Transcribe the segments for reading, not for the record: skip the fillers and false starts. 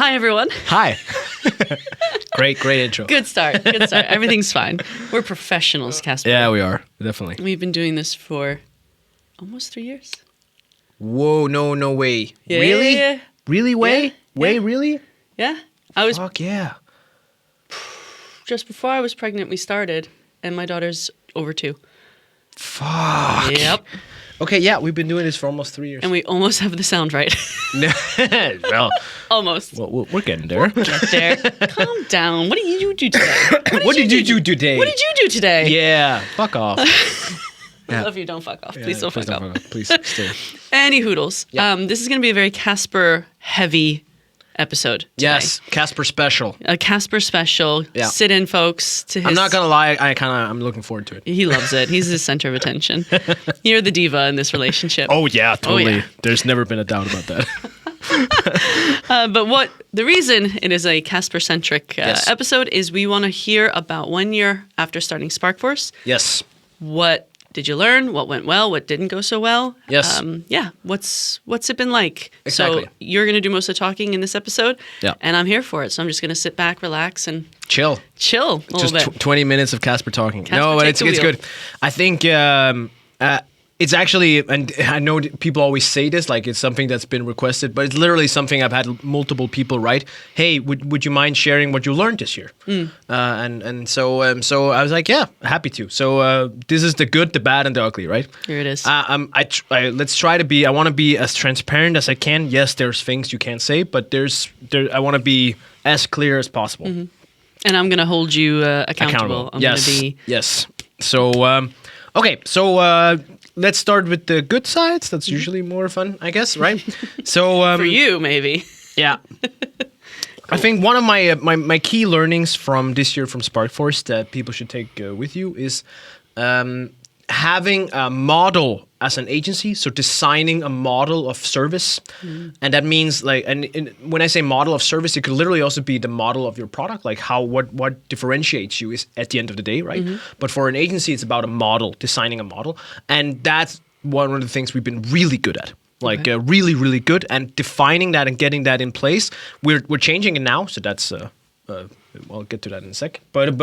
Hi, everyone. Hi. Great intro. Good start. Everything's fine. We're professionals, Casper. Yeah, we are. Definitely. We've been doing this for almost 3 years. Whoa, no way. Yeah, really? yeah. Really, Way? Yeah, Way, yeah. really? Yeah. I was Fuck yeah. just before I was pregnant, we started, and my daughter's over 2. Fuck. Yep. Okay, yeah, we've been doing this for almost 3 years. And we almost have the sound right. well, Almost. well, we're getting there. Get there. Calm down. What did you do today? What did you do today? What did you do today? Yeah, fuck off. I love you. Don't fuck off. Please don't fuck off. Please stay. Any hoodles. Yeah. This is going to be a very Casper heavy episode today. Yes, Casper special. A Casper special. Yeah. Sit in, folks. To his, I'm not gonna lie, I'm looking forward to it. He loves it. He's the center of attention. You're the diva in this relationship. Oh yeah, totally. yeah. There's never been a doubt about that. But the reason it is a Casper-centric Yes. episode is we want to hear about 1 year after starting SparkForce. Yes. What did you learn? What went well? What didn't go so well? Yes. Yeah. What's it been like? Exactly. So you're going to do most of the talking in this episode. Yeah. And I'm here for it. So I'm just going to sit back, relax, and Chill. chill a Just little bit. 20 minutes of Casper talking. Casper, no, but take it's the wheel. good. I think it's actually, and I know people always say this, like it's something that's been requested, but it's literally something I've had multiple people write. Hey, would you mind sharing what you learned this year? And so I was like, yeah, happy to. So this is the good, the bad, and the ugly, right? Here it is. Let's try to be. I want to be as transparent as I can. Yes, there's things you can't say, but I want to be as clear as possible. And I'm going to hold you accountable. I'm yes. going to be. Yes. So okay. So let's start with the good sides. That's usually more fun, I guess, right? So For you, maybe. yeah. I think one of my key learnings from this year from SparkForce that people should take with you is having a model as an agency, so designing a model of service. And that means like, and when I say model of service, it could literally also be the model of your product, like what differentiates you is at the end of the day, right? But for an agency, it's about a model, designing a model. And that's one of the things we've been really good at. Like really, really good, and defining that and getting that in place. We're changing it now, so that's I'll get to that in a sec. But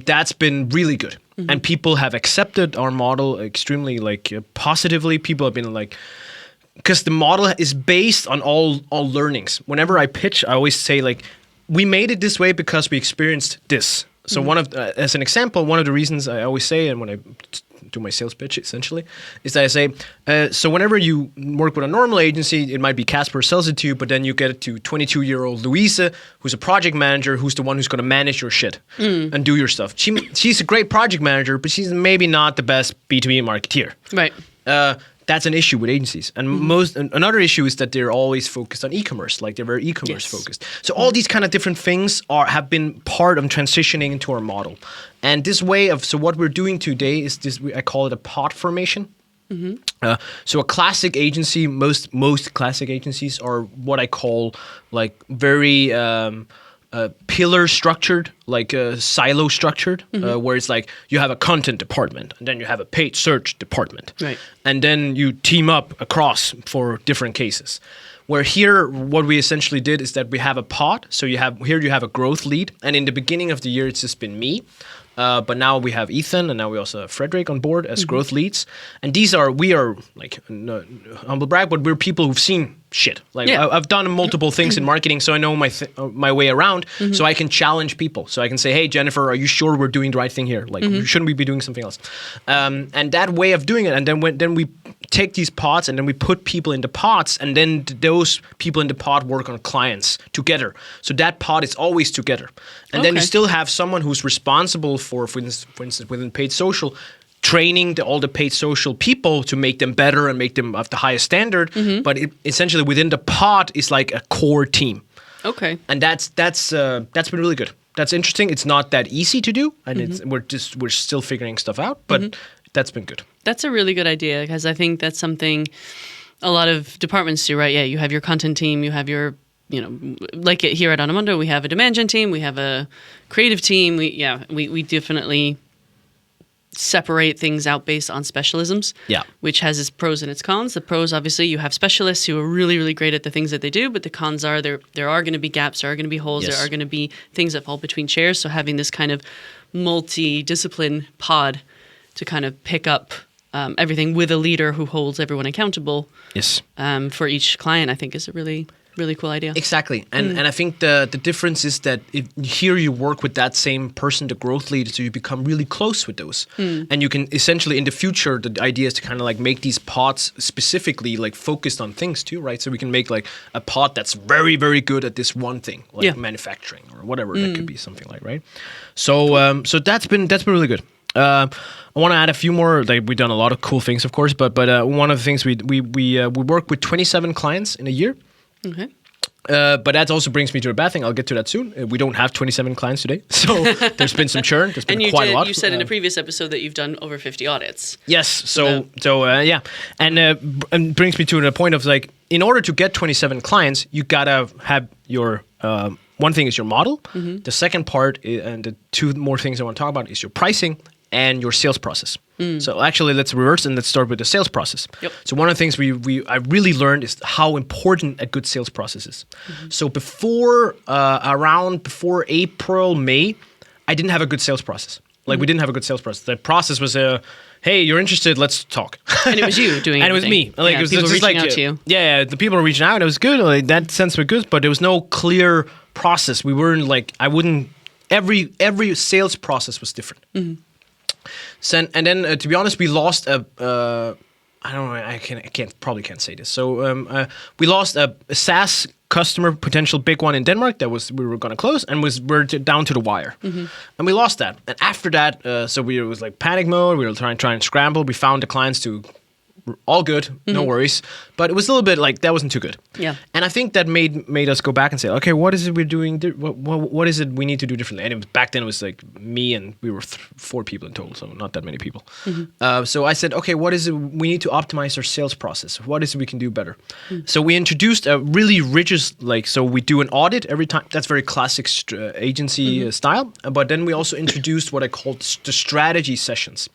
that's been really good, and people have accepted our model extremely positively. People have been like, because the model is based on all learnings. Whenever I pitch, I always say like, we made it this way because we experienced this. So as an example, one of the reasons I always say, and when I do my sales pitch essentially, is that I say, so whenever you work with a normal agency, it might be Casper sells it to you, but then you get it to 22-year-old Louisa, who's a project manager, who's the one who's going to manage your shit and do your stuff. She's a great project manager, but she's maybe not the best B2B marketeer. Right. That's an issue with agencies. And another issue is that they're always focused on e-commerce, like they're very e-commerce focused. So all these kind of different things have been part of transitioning into our model. And this way of, so what we're doing today is this, I call it a pod formation. So a classic agency, most classic agencies are what I call like very pillar structured, like silo structured, where it's like you have a content department and then you have a paid search department. Right. And then you team up across for different cases. Where here, what we essentially did is that we have a pod. So you have a growth lead. And in the beginning of the year, it's just been me. But now we have Ethan, and now we also have Frederick on board as growth leads. And we are like, humble brag, but we're people who've seen shit. Like I've done multiple things in marketing, so I know my way around. So I can challenge people. So I can say, hey, Jennifer, are you sure we're doing the right thing here? Like, shouldn't we be doing something else? And that way of doing it, and then we take these pods and then we put people into pods, and then those people in the pod work on clients together. So that pod is always together. And then you still have someone who's responsible for instance, within paid social, training all the paid social people to make them better and make them of the highest standard. But essentially within the pod is like a core team. Okay. And that's been really good. That's interesting. It's not that easy to do, and we're still figuring stuff out, but that's been good. That's a really good idea, because I think that's something a lot of departments do, right? Yeah, you have your content team, you have your, like here at Anamondo, we have a demand gen team, we have a creative team. We definitely separate things out based on specialisms, Yeah. which has its pros and its cons. The pros, obviously, you have specialists who are really, really great at the things that they do, but the cons are there are going to be gaps, there are going to be holes, Yes. there are going to be things that fall between chairs. So having this kind of multi-discipline pod to kind of pick up everything with a leader who holds everyone accountable Yes. for each client, I think is a really, really cool idea. Exactly, and I think the difference is that here you work with that same person, the growth leader, so you become really close with those, and you can essentially in the future the idea is to kind of like make these pods specifically like focused on things too, right? So we can make like a pod that's very very good at this one thing, like manufacturing or whatever that could be something like, right? So so that's been really good. I want to add a few more. Like we've done a lot of cool things, of course, but one of the things we work with 27 clients in a year. Okay. But that also brings me to a bad thing. I'll get to that soon. We don't have 27 clients today, so there's been some churn. There's been quite a lot. You said in a previous episode that you've done over 50 audits. Yes. So yeah, and brings me to the point of like, in order to get 27 clients, you gotta have your one thing is your model. The second part and the two more things I want to talk about is your pricing and your sales process. So actually, let's reverse and let's start with the sales process. Yep. So one of the things I really learned is how important a good sales process is. So before April, May, I didn't have a good sales process. Like we didn't have a good sales process. The process was hey, you're interested, let's talk. And it was you doing and it was me. Like, yeah, it was people just reaching like, out to you. Yeah, the people were reaching out and it was good. Like, that sense was good, but there was no clear process. We weren't like, every sales process was different. So, and then to be honest, we lost I don't know. I probably can't say this. So we lost a SaaS customer, potential big one in Denmark that we were going to close, and we're down to the wire, and we lost that. And after that, so we was like panic mode. We were trying and scramble. We found the clients to all good, no worries. But it was a little bit like that wasn't too good. Yeah. And I think that made us go back and say, okay, what is it we're doing? What is it we need to do differently? And back then it was like me and we were 4 people in total, so not that many people. So I said, okay, what is it we need to optimize our sales process? What is it we can do better? So we introduced a really rigid, so we do an audit every time. That's very classic agency style. But then we also introduced what I called the strategy sessions,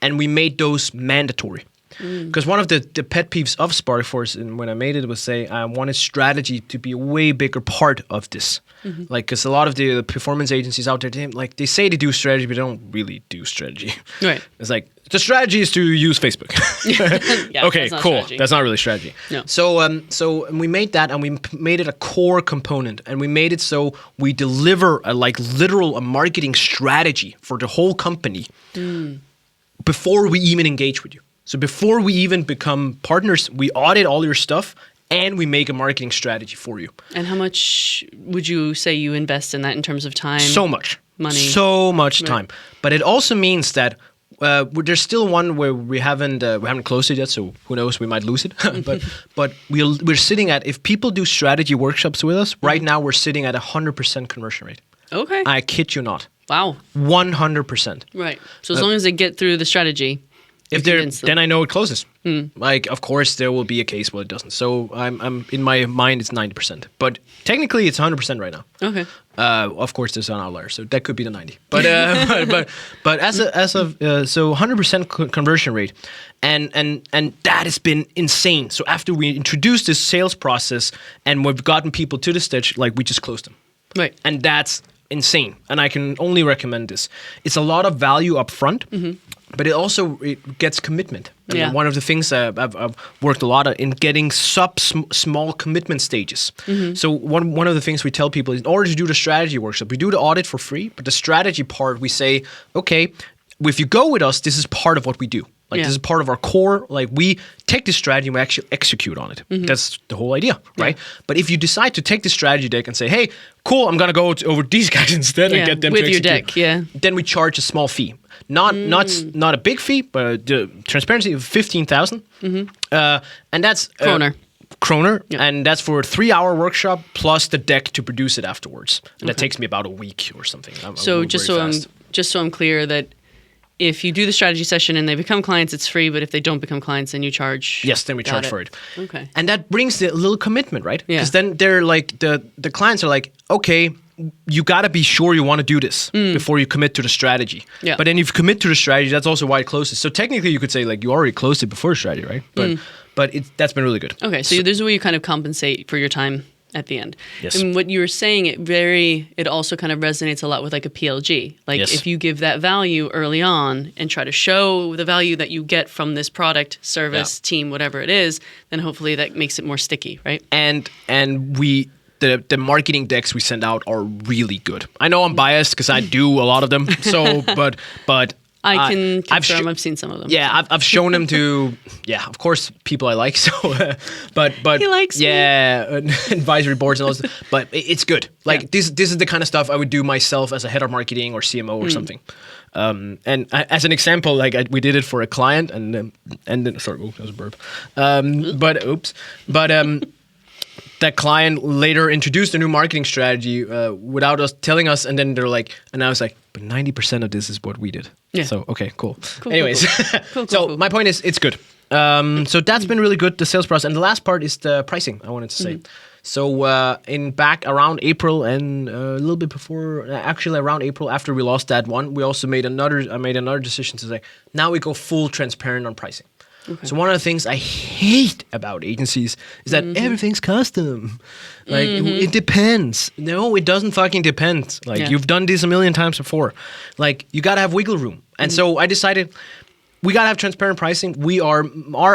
and we made those mandatory. Because one of the pet peeves of SparkForce, and when I made it, was say I wanted strategy to be a way bigger part of this. Like, because a lot of the performance agencies out there, they say they do strategy, but they don't really do strategy. Right. It's like the strategy is to use Facebook. Yeah, okay, that's not cool. strategy. That's not really strategy. No. So we made that, and we made it a core component, and we made it so we deliver a marketing strategy for the whole company before we even engage with you. So before we even become partners, we audit all your stuff and we make a marketing strategy for you. And how much would you say you invest in that in terms of time? So much. Money. So much time. But it also means that there's still one where we haven't closed it yet, so who knows, we might lose it. but we're sitting at, if people do strategy workshops with us, right now we're sitting at 100% conversion rate. Okay. I kid you not. Wow. 100%. Right. So as long as they get through the strategy, then I know it closes. Like, of course, there will be a case where it doesn't. So I'm in my mind, it's 90%. But technically, it's 100% right now. Okay. Of course, there's an outlier, so that could be the 90. But so 100% conversion rate, and that has been insane. So after we introduced this sales process and we've gotten people to the stage, like, we just closed them. Right. And that's insane. And I can only recommend this. It's a lot of value up front. But it gets commitment. And one of the things I've worked a lot on in getting small commitment stages. So one of the things we tell people is, in order to do the strategy workshop, we do the audit for free, but the strategy part, we say, okay, if you go with us, this is part of what we do. Like, this is part of our core. Like, we take this strategy and we actually execute on it. That's the whole idea, right? But if you decide to take the strategy deck and say, hey, cool, I'm going to go over these guys instead and get them with to your execute, deck, then we charge a small fee. Not a big fee, but the transparency of 15,000. And that's kroner, and that's for a 3-hour workshop plus the deck to produce it afterwards. And that takes me about a week or something. Just so I'm clear that if you do the strategy session and they become clients, it's free. But if they don't become clients, then you charge. Yes, then we charge for it. Okay. And that brings the little commitment, right? Yeah. Because then they're like the clients are like, okay, you got to be sure you want to do this before you commit to the strategy. Yeah. But then if you commit to the strategy, that's also why it closes. So technically, you could say like you already closed it before the strategy, right? But that's been really good. Okay, so there's a way you kind of compensate for your time at the end. Yes. And what you were saying, it also kind of resonates a lot with like a PLG. Like Yes. if you give that value early on and try to show the value that you get from this product, service, team, whatever it is, then hopefully that makes it more sticky, right? And the marketing decks we send out are really good. I know I'm biased because I do a lot of them. So, but I can confirm I've seen some of them. Yeah, I've shown them to, of course, people I like. So, but He likes me. advisory boards and all this. But it's good. Like this is the kind of stuff I would do myself as a head of marketing or CMO or something. And as an example, like we did it for a client, and then sorry, that was a burp. That client later introduced a new marketing strategy without us telling us, and then they're like, and I was like, but 90% of this is what we did. Yeah. So okay, cool. Cool, Anyways, cool. My point is, it's good. So that's been really good. The sales process, and the last part is the pricing. I wanted to say. So back around April and a little bit before, actually around April, after we lost that one, we also made another decision to say, now we go full transparent on pricing. Okay. So one of the things I hate about agencies is that everything's custom. Like it depends. No, it doesn't fucking depend. Like you've done this a million times before. Like you gotta have wiggle room. And so I decided we gotta have transparent pricing. Our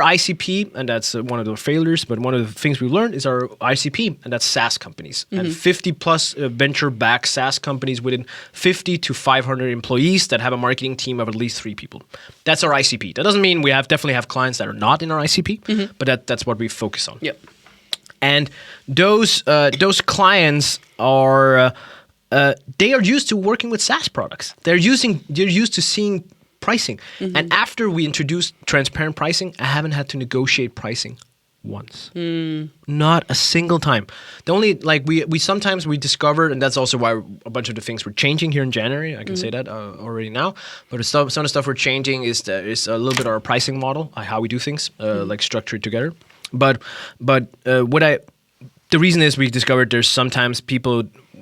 ICP, and that's one of the failures, but one of the things we've learned is our ICP, and that's SaaS companies. And 50 plus venture-backed SaaS companies within 50 to 500 employees that have a marketing team of at least 3 people. That's our ICP. That doesn't mean we definitely have clients that are not in our ICP, but that's what we focus on. Yep. And those clients are they are used to working with SaaS products. They're used to seeing pricing. And after we introduced transparent pricing, I haven't had to negotiate pricing once. Not a single time. The only, like, we sometimes we discovered, and that's also why a bunch of the things were changing here in January. I can say that already now. But some of the stuff we're changing is a little bit our pricing model, how we do things, like structured together. But the reason is we discovered there's sometimes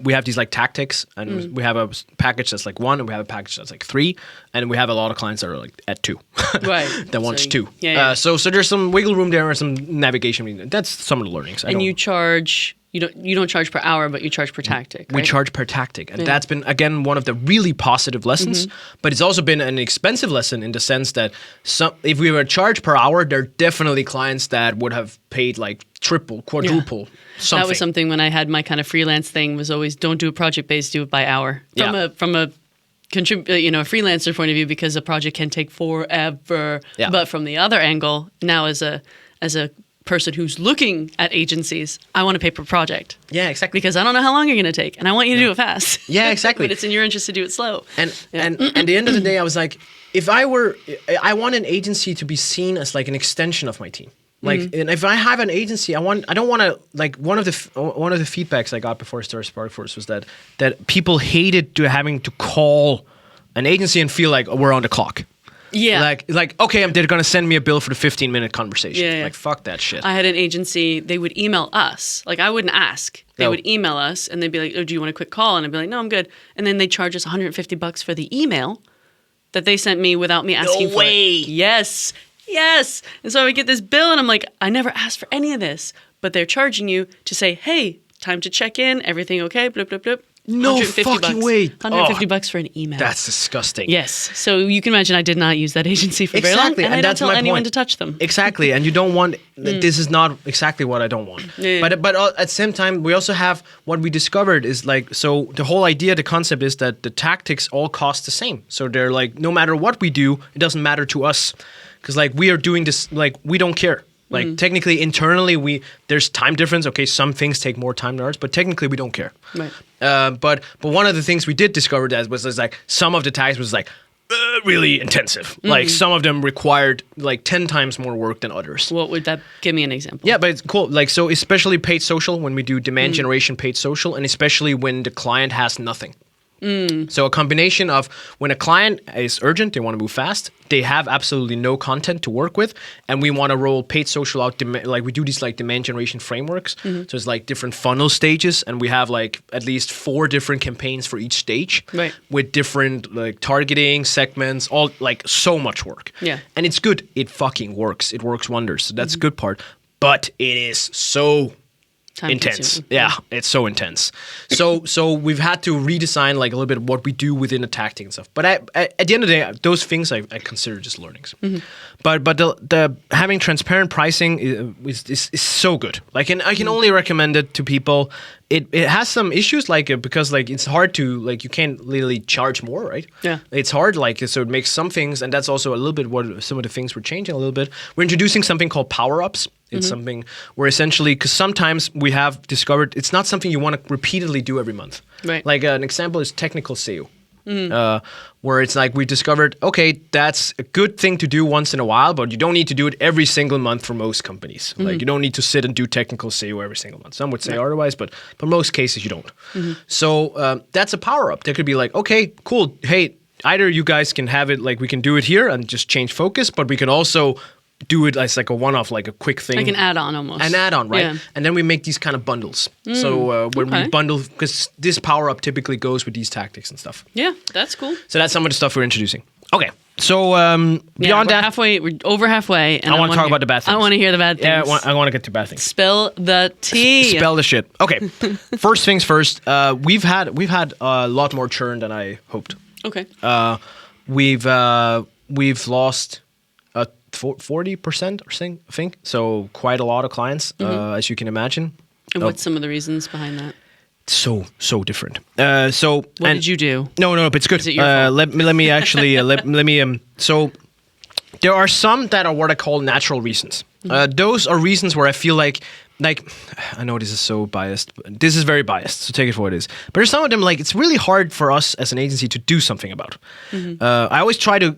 we have these like tactics, and we have a package that's like 1, and we have a package that's like 3, and we have a lot of clients that are like at 2, right? that wants 2. Yeah. So there's some wiggle room there and some navigation. That's some of the learnings. You charge. You don't charge per hour, but you charge per tactic. Right? We charge per tactic, and that's been again one of the really positive lessons. But it's also been an expensive lesson in the sense that if we were charged per hour, there are definitely clients that would have paid like triple, quadruple. Something. That was something when I had my kind of freelance thing. Was always don't do a project based, do it by hour. From a freelancer point of view, because a project can take forever. Yeah. But from the other angle, now as a person who's looking at agencies, I want to pay per project. Yeah, exactly. Because I don't know how long you're going to take, and I want you to do it fast. Yeah, exactly. But it's in your interest to do it slow. And at the end of the day, I was like, I want an agency to be seen as like an extension of my team. Like, and if I have an agency, I don't want to, like, one of the feedbacks I got before I started SparkForce was that people hated having to call an agency and feel like we're on the clock. Yeah. Like okay, they're going to send me a bill for the 15-minute conversation. Yeah. Like, fuck that shit. I had an agency, they would email us. Like, I wouldn't ask. They would email us, and they'd be like, oh, do you want a quick call? And I'd be like, no, I'm good. And then they'd charge us $150 for the email that they sent me without me asking for it. Yes. And so I would get this bill, and I'm like, I never asked for any of this. But they're charging you to say, hey, time to check in, everything okay, blip, blip, blip. No fucking way. $150 for an email. That's disgusting. Yes. So you can imagine I did not use that agency for very long, and I don't tell anyone to touch them. Exactly, and you don't want. This is not exactly what I don't want. Yeah. But at the same time, we also have what we discovered is like, so the whole idea, the concept is that the tactics all cost the same. So they're like, no matter what we do, it doesn't matter to us, because like we are doing this, like we don't care. Like technically, internally, there's time difference. Okay, some things take more time than others, but technically, we don't care. Right. But one of the things we did discover that was like some of the tags was like really intensive. Like some of them required like 10 times more work than others. What would that? Give me an example. Yeah, but it's cool. Like, so especially paid social, when we do demand generation paid social, and especially when the client has nothing. So a combination of when a client is urgent, they want to move fast, they have absolutely no content to work with, and we want to roll paid social out, like we do these like demand generation frameworks. So it's like different funnel stages, and we have like at least 4 different campaigns for each stage, Right. with different like targeting segments, all like so much work. Yeah. And it's good. It fucking works. It works wonders. So that's a good part. But it is so Time intense. consuming. Yeah, it's so intense. So we've had to redesign like a little bit of what we do within the tactic and stuff. But at the end of the day, those things I consider just learnings. But the having transparent pricing is so good. Like, and I can only recommend it to people. It has some issues because like it's hard to like you can't literally charge more, right? Yeah. It's hard so it makes some things, and that's also a little bit what some of the things we're changing a little bit. We're introducing something called power-ups. It's something where essentially, because sometimes we have discovered it's not something you want to repeatedly do every month. Right. Like an example is technical SEO. Where it's like we discovered, okay, that's a good thing to do once in a while, but you don't need to do it every single month for most companies. Like you don't need to sit and do technical SEO every single month. Some would say otherwise, but most cases you don't. So that's a power up. There could be like, okay, cool. Hey, either you guys can have it, like we can do it here and just change focus, but we can also do it as like a one-off, like a quick thing. Like an add-on almost. An add-on, right? Yeah. And then we make these kind of bundles. So when we bundle, because this power-up typically goes with these tactics and stuff. Yeah, that's cool. So that's some of the stuff we're introducing. Okay, so beyond that, we're over halfway. And I want to talk about the bad things. I want to hear the bad things. Yeah, I want to get to bad things. Spill the tea. Spell the shit. Okay, first things first. We've had a lot more churn than I hoped. Okay. We've lost 40% or something, I think. So quite a lot of clients, as you can imagine. And what's some of the reasons behind that? So different. What did you do? No, but it's good. Is it your fault? Let me actually let me. So there are some that are what I call natural reasons. Those are reasons where I feel like I know this is so biased. But this is very biased, so take it for what it is. But there's some of them like it's really hard for us as an agency to do something about. I always try to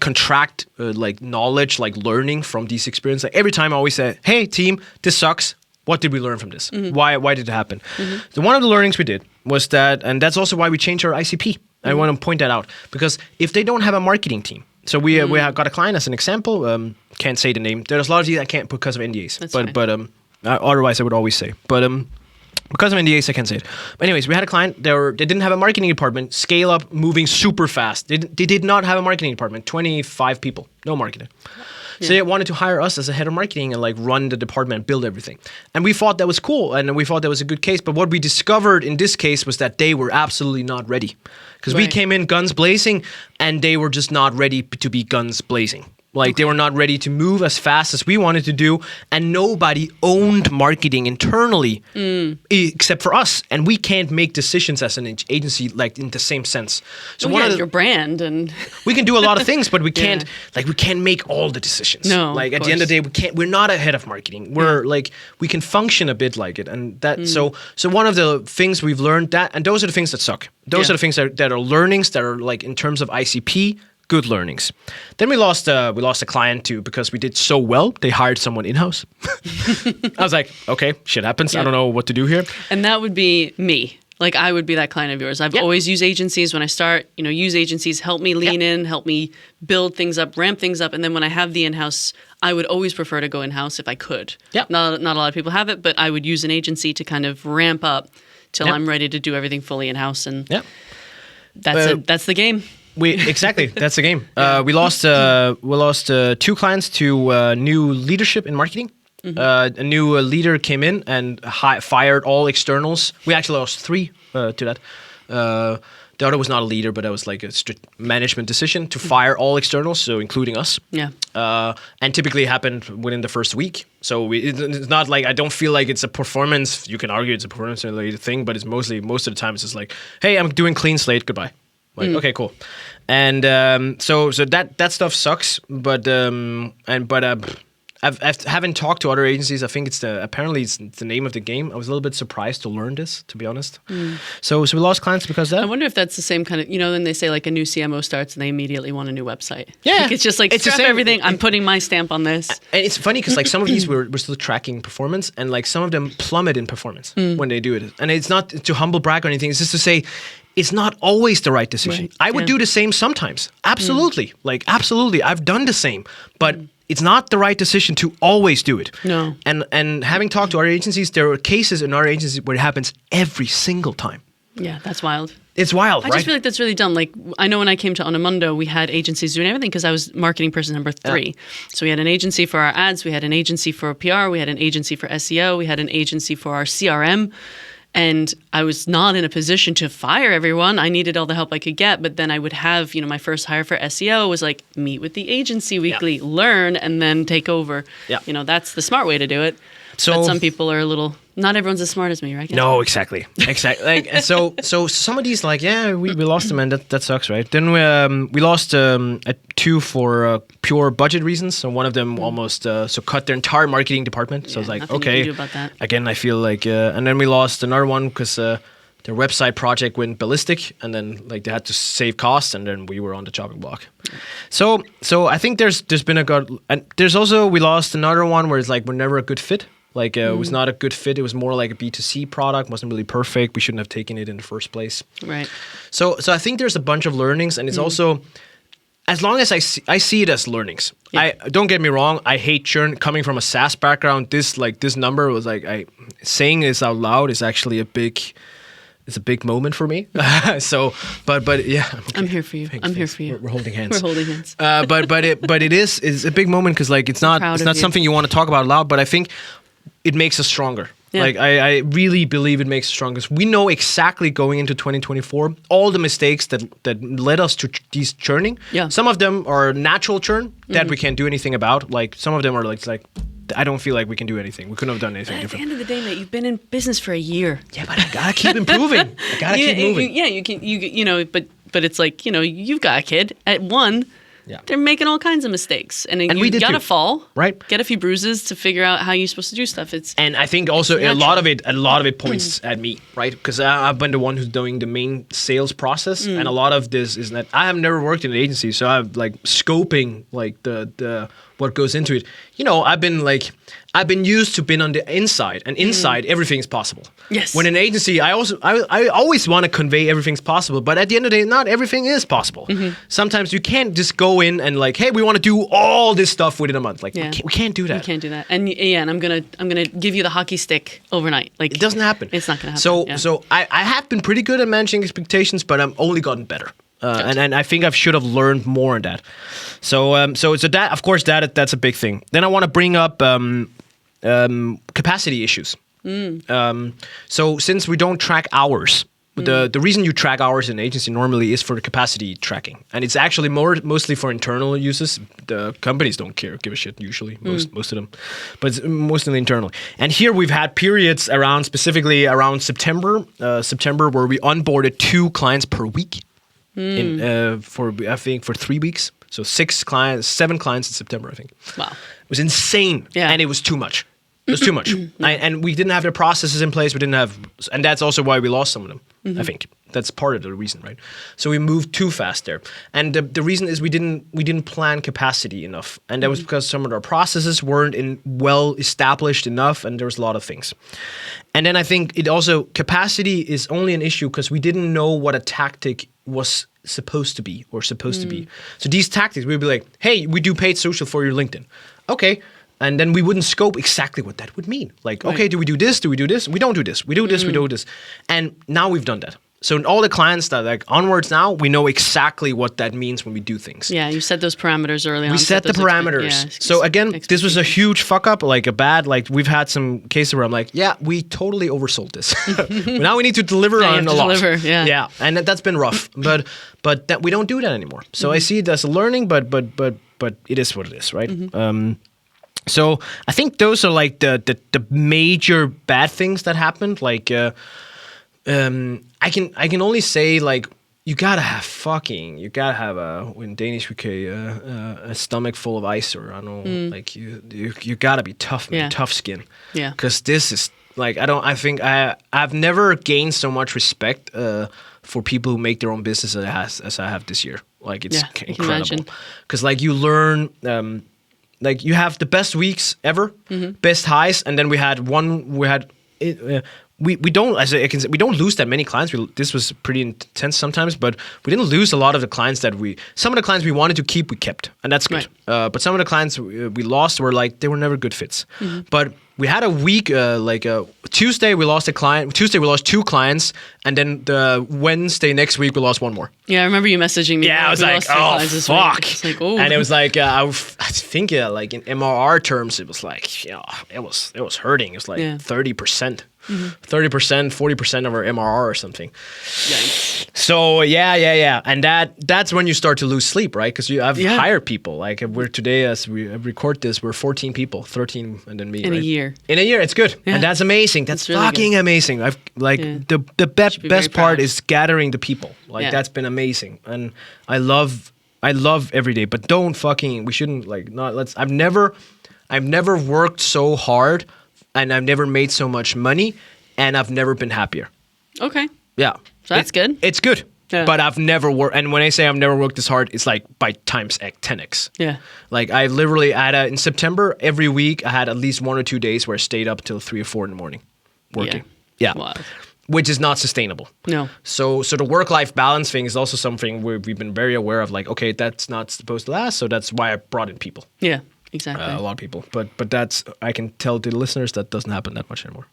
contract like knowledge, like learning from these experiences. Like every time I always say, "Hey team, this sucks. What did we learn from this? Why did it happen?" So one of the learnings we did was that, and that's also why we changed our ICP. I want to point that out because if they don't have a marketing team, so we have got a client as an example. Can't say the name. There's a lot of these I can't because of NDAs. That's fine. Otherwise, I would always say. But because of NDAs, I can't say it. But anyways, we had a client. They didn't have a marketing department. Scale up, moving super fast. They did not have a marketing department. 25 people, no marketing. So they wanted to hire us as a head of marketing and like run the department and build everything. And we thought that was cool, and we thought that was a good case. But what we discovered in this case was that they were absolutely not ready, because we came in guns blazing, and they were just not ready to be guns blazing. Like they were not ready to move as fast as we wanted to do, and nobody owned marketing internally except for us, and we can't make decisions as an agency like in the same sense. So your brand, and we can do a lot of things, but we can't we can't make all the decisions. No, like at the end of the day, we're not a head of marketing. We're like we can function a bit like it, and that so one of the things we've learned that, and those are the things that suck. Those are the things that are learnings that are like in terms of ICP. Good learnings. Then we lost a client too because we did so well. They hired someone in-house. I was like, okay, shit happens. I don't know what to do here. And that would be me. Like I would be that client of yours. I've always used agencies when I start. Use agencies, help me lean in, help me build things up, ramp things up, and then when I have the in-house, I would always prefer to go in-house if I could. Yeah. Not a lot of people have it, but I would use an agency to kind of ramp up till I'm ready to do everything fully in-house, and that's the game. Exactly. That's the game. We lost 2 clients to new leadership in marketing. A new leader came in and fired all externals. We actually lost 3 to that. The other was not a leader, but that was like a management decision to fire all externals, so including us. Yeah. And typically it happened within the first week. So it's not like I don't feel like it's a performance. You can argue it's a performance-related thing, but it's most of the time it's just like, hey, I'm doing clean slate. Goodbye. Like, okay, cool. And so that stuff sucks, but I haven't talked to other agencies. I think apparently it's the name of the game. I was a little bit surprised to learn this, to be honest. So we lost clients because of that. I wonder if that's the same kind of, then they say like a new CMO starts and they immediately want a new website. Yeah. Like, it's just like, scrap everything. I'm putting my stamp on this. And it's funny because like some of these we're still tracking performance, and like some of them plummet in performance when they do it. And it's not to humble brag or anything. It's just to say, it's not always the right decision. Right. I would do the same sometimes. Absolutely. Like, absolutely. I've done the same. But it's not the right decision to always do it. No. And having talked to our agencies, there are cases in our agencies where it happens every single time. Yeah, that's wild. It's wild, I right? just feel like that's really dumb. Like, I know when I came to Onamundo, we had agencies doing everything because I was marketing person number 3. So we had an agency for our ads, we had an agency for PR, we had an agency for SEO, we had an agency for our CRM. And I was not in a position to fire everyone. I needed all the help I could get. But then I would have, my first hire for SEO was like, meet with the agency weekly, learn, and then take over. Yeah. That's the smart way to do it. So but some people are a little, not everyone's as smart as me, right? No, exactly. Like, so some of these, like, we lost them, and that sucks, right? Then we lost 2 for pure budget reasons. So one of them almost cut their entire marketing department. So I was like, nothing okay. you can do about that. Again, I feel like, and then we lost another one because their website project went ballistic, and then like they had to save costs, and then we were on the chopping block. So I think there's been and there's also, we lost another one where it's like we're never a good fit. Like, it was not a good fit. It was more like a B2C product. Wasn't really perfect. We shouldn't have taken it in the first place. Right. So I think there's a bunch of learnings, and it's also, as long as I see it as learnings. Yeah. Don't get me wrong. I hate churn. Coming from a SaaS background, this number was like, saying this out loud is actually a big moment for me. So, but yeah. Okay. I'm here for you. I'm here for you. We're holding hands. We're holding hands. But it's a big moment because like it's not something you want to talk about loud. But I think it makes us stronger. Yeah. Like I really believe it makes us stronger. We know exactly going into 2024 all the mistakes that led us to these churning. Yeah. Some of them are natural churn that we can't do anything about. Like some of them are like I don't feel like we can do anything. We couldn't have done anything different. At the end of the day, mate, you've been in business for a year. Yeah, but I gotta keep improving. I gotta keep moving. You can. But it's like, you've got a kid at 1. Yeah. They're making all kinds of mistakes, and we you did gotta too. fall, Right? Get a few bruises to figure out how you're supposed to do stuff. And I think also a lot of it points at me, right? Because I've been the one who's doing the main sales process, and a lot of this is that I have never worked in an agency, so I'm like scoping like the what goes into it. I've been used to being on the inside, and inside everything's possible. Yes. When in an agency, I always want to convey everything's possible, but at the end of the day, not everything is possible. Sometimes you can't just go in and like, hey, we want to do all this stuff within a month. Like we can't do that. You can't do that. And and I'm gonna give you the hockey stick overnight. Like it doesn't happen. It's not gonna happen. So I have been pretty good at managing expectations, but I'm only gotten better. And I think I should have learned more on that. So that, of course, that's a big thing. Then I want to bring up capacity issues. So since we don't track hours, the reason you track hours in an agency normally is for the capacity tracking, and it's actually mostly for internal uses. The companies don't give a shit usually, most of them, but it's mostly internal. And here we've had periods specifically around September where we onboarded 2 clients per week. For 3 weeks. So 7 clients in September, I think. Wow. It was insane. Yeah. And it was too much. It was too much. And we didn't have the processes in place. And that's also why we lost some of them, I think. That's part of the reason, right? So we moved too fast there. And the reason is we didn't plan capacity enough. And that was because some of our processes weren't well established enough, and there was a lot of things. And then I think capacity is only an issue because we didn't know what a tactic was supposed to be. So these tactics, we'd be like, hey, we do paid social for your LinkedIn. Okay. And then we wouldn't scope exactly what that would mean. Like, okay, do we do this? Do we do this? We don't do this. We do this. We do this. And now we've done that. So in all the clients that like onwards now, we know exactly what that means when we do things. Yeah, you set those parameters early on. We set the parameters. So again, this was a huge fuck up, like we've had some cases where I'm like, yeah, we totally oversold this. Now we need to deliver on a lot. Yeah, and that's been rough. But that we don't do that anymore. So I see it as a learning, but it is what it is, right? So I think those are like the major bad things that happened. Like I can only say like you gotta have in Danish we say a stomach full of ice, or I don't know, like you gotta be tough, man, tough skin. Yeah. Because this is like I've never gained so much respect for people who make their own business as I have this year. Like it's incredible. Because like you learn. Like you have the best weeks ever, best highs, and then we we don't, as I can say, we don't lose that many clients. This was pretty intense sometimes, but we didn't lose a lot of the clients some of the clients we wanted to keep, we kept, and that's good. Right. But some of the clients we lost were like, they were never good fits. But we had a week, Tuesday we lost a client. Tuesday we lost 2 clients, and then the Wednesday next week we lost 1 more. Yeah, I remember you messaging me. Yeah, I was we like, lost 3 oh clients this week. fuck, It's like, oh. and it was like I think like in MRR terms it was like it was hurting. It was like 30%. 30%, 40% of our MRR or something. Yikes. So yeah, and that's when you start to lose sleep, right? Because I've hired people. Like we're today, as we record this, we're 14 people, 13, and then me. In a year. In a year, it's good, and that's amazing. That's really fucking good. Amazing. I've the best part is gathering the people. Like that's been amazing, and I love every day. But we shouldn't I've never worked so hard. And I've never made so much money, and I've never been happier. Okay. Yeah. So that's good. It's good. Yeah. But I've never worked, and when I say I've never worked this hard, it's like by times 10x. Yeah. Like I literally in September, every week, I had at least 1 or 2 days where I stayed up till 3 or 4 in the morning working. Yeah. Wild. Which is not sustainable. No. So the work-life balance thing is also something we've been very aware of. Like, okay, that's not supposed to last, so that's why I brought in people. Yeah. Exactly. A lot of people, but that's, I can tell the listeners that doesn't happen that much anymore.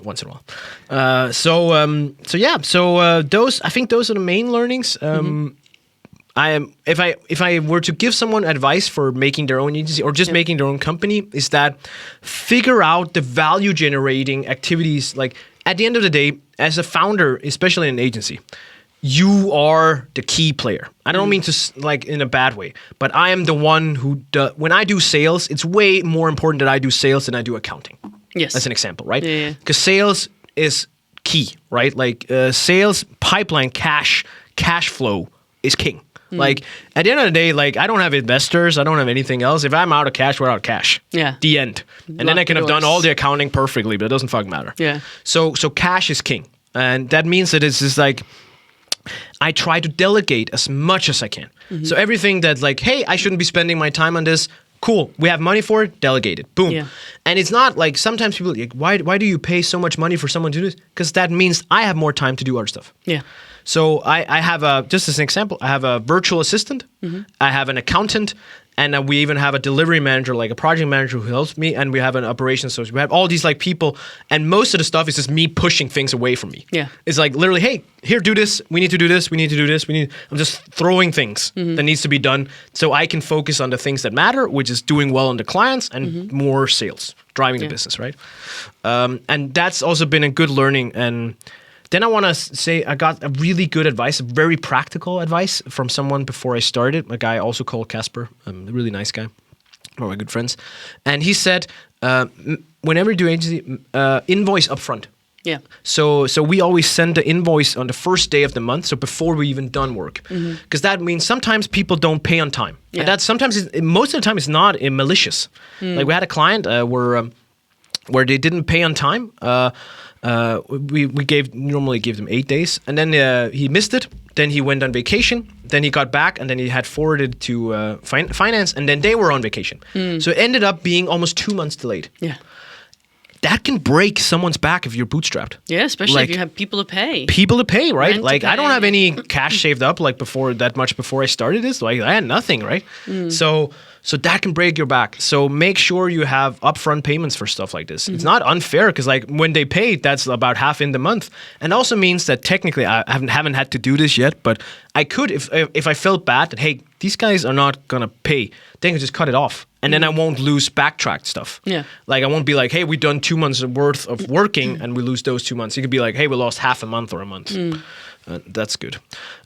Once in a while. Those, I think those are the main learnings. If I were to give someone advice for making their own agency or just making their own company, is that figure out the value generating activities. Like at the end of the day, as a founder, especially in an agency, you are the key player. I don't mean to like in a bad way, but I am the one who when I do sales, it's way more important that I do sales than I do accounting. Yes. That's an example, right? Yeah. Because sales is key, right? Like sales pipeline cash flow is king. Like at the end of the day, like I don't have investors, I don't have anything else. If I'm out of cash, we're out of cash. Yeah. The end. And then I can have done all the accounting perfectly, but it doesn't fucking matter. Yeah. So cash is king. And that means that it's just like I try to delegate as much as I can. So everything that's like, hey, I shouldn't be spending my time on this. Cool. We have money for it. Delegate it. Boom. Yeah. And it's not like sometimes people like, why do you pay so much money for someone to do this? Because that means I have more time to do other stuff. Yeah. So I have just as an example, I have a virtual assistant. I have an accountant. And we even have a delivery manager, like a project manager who helps me, and we have an operations associate. We have all these like people, and most of the stuff is just me pushing things away from me. Yeah, it's like literally, hey, here, do this. We need to do this. We need to do this. I'm just throwing things that needs to be done, so I can focus on the things that matter, which is doing well on the clients and more sales, driving the business, right? And that's also been a good learning. And then I want to say I got a really good advice, very practical advice from someone before I started, a guy also called Casper, a really nice guy, one of my good friends. And he said, whenever you do agency, invoice upfront. Yeah. So we always send the invoice on the first day of the month, so before we even done work. Because that means sometimes people don't pay on time. Yeah. And that's sometimes, most of the time, it's not malicious. Like we had a client where they didn't pay on time. We normally give them 8 days, and then he missed it. Then he went on vacation. Then he got back, and then he had forwarded to finance, and then they were on vacation. So it ended up being almost 2 months delayed. Yeah, that can break someone's back if you're bootstrapped. Yeah, especially like, if you have people to pay. People to pay, right? Rent like I don't have any cash saved up like before I started this. Like I had nothing, right? So that can break your back. So make sure you have upfront payments for stuff like this. It's not unfair because like when they pay, that's about half in the month. And also means that technically I haven't had to do this yet, but I could if I felt bad that, hey, these guys are not going to pay, then I can just cut it off. And then I won't lose backtracked stuff. Yeah. Like I won't be like, hey, we've done 2 months worth of working and we lose those 2 months. You could be like, hey, we lost half a month or a month. That's good.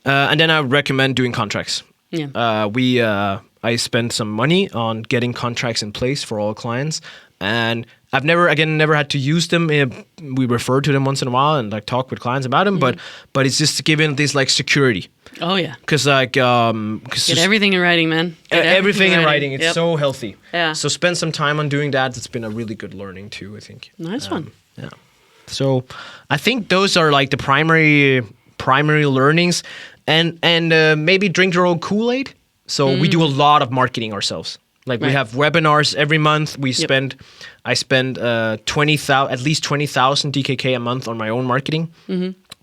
And then I recommend doing contracts. Yeah. I spent some money on getting contracts in place for all clients, and I've never had to use them. We refer to them once in a while and like talk with clients about them, but it's just giving this like security. Oh yeah, because like get everything in writing, man. Everything in writing. It's so healthy. Yeah. So spend some time on doing that. It's been a really good learning too, I think. Nice one. Yeah. So I think those are like the primary learnings, and maybe drink your own Kool-Aid. So we do a lot of marketing ourselves. Like we Right. have webinars every month. I spend at least 20,000 DKK a month on my own marketing.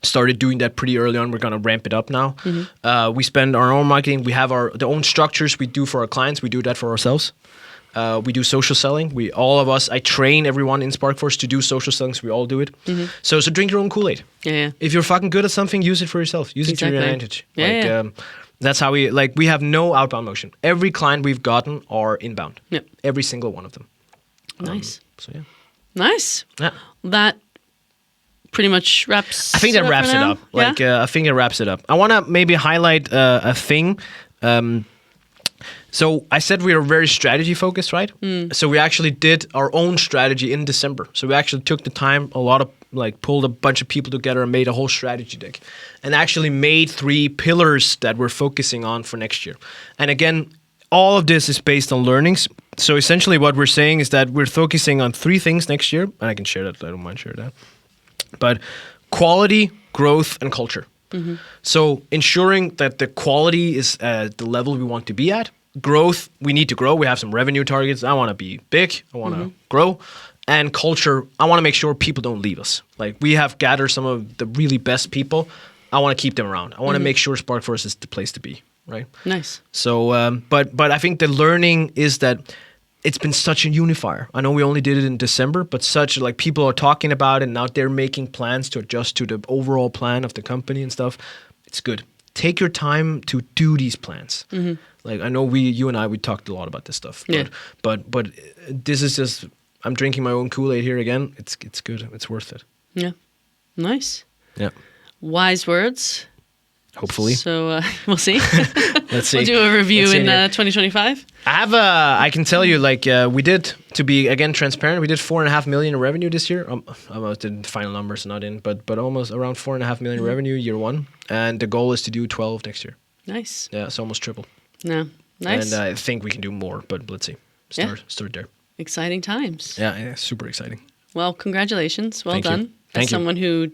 Started doing that pretty early on. We're gonna ramp it up now. We spend our own marketing. We have the own structures we do for our clients. We do that for ourselves. We do social selling. I train everyone in SparkForce to do social selling. So we all do it. So drink your own Kool-Aid. Yeah. If you're fucking good at something, use it for yourself. Use it to your Exactly. advantage. Yeah. That's how we have no outbound motion. Every client we've gotten are inbound. Yep. Every single one of them. Nice. So yeah. Nice. Yeah. That pretty much wraps. I think that wraps it up. I think it wraps it up. I want to maybe highlight a thing. So I said we are very strategy focused, right? So we actually did our own strategy in December. So we actually took the time, pulled a bunch of people together and made a whole strategy deck, and actually made 3 pillars that we're focusing on for next year. And again, all of this is based on learnings. So essentially what we're saying is that we're focusing on 3 things next year, and I can share that. I don't mind sharing that. But quality, growth, and culture. So ensuring that the quality is at the level we want to be at. Growth, we need to grow. We have some revenue targets. I want to be big. I want to grow. And culture, I want to make sure people don't leave us. Like we have gathered some of the really best people. I want to keep them around. I want to make sure SparkForce is the place to be, right? Nice. So, but I think the learning is that it's been such a unifier. I know we only did it in December, but people are talking about it, and now they're making plans to adjust to the overall plan of the company and stuff. It's good. Take your time to do these plans. Like I know you and I, we talked a lot about this stuff. But this is just, I'm drinking my own Kool-Aid here again. It's good. It's worth it. Yeah. Nice. Yeah. Wise words. Hopefully. So we'll see. Let's see. We'll do a review in here. 2025. I can tell you, we did, to be again transparent, we did 4.5 million in revenue this year. Almost the final numbers not in, but almost around 4.5 million in revenue year 1, and the goal is to do 12 next year. Nice. Yeah, it's almost triple. No. Nice. And I think we can do more, but let's see. Start there. Exciting times. Yeah, super exciting. Well, congratulations. Well Thank you. done. Thank As you. someone who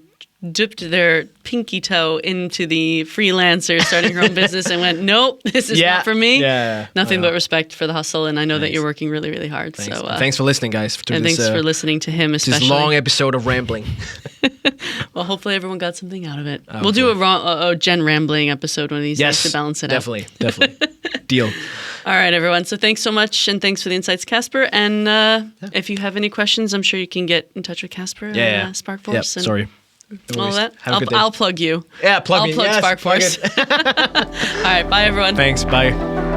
dipped their pinky toe into the freelancer starting her own business and went, nope, this is not for me. Yeah. Nothing but respect for the hustle, and I know that you're working really, really hard. Thanks. So Thanks for listening, guys. And thanks for listening to him, especially. This long episode of rambling. Well, hopefully everyone got something out of it. We'll do a Jen rambling episode one of these days to balance it out. Definitely. Deal. All right, everyone. So thanks so much, and thanks for the insights, Casper. And if you have any questions, I'm sure you can get in touch with Casper and SparkForce. Yeah, and sorry. all that. Have a good day. I'll plug you. Yeah, plug me. I'll plug Yes, SparkForce. plug it. All right, bye, everyone. Thanks. Bye.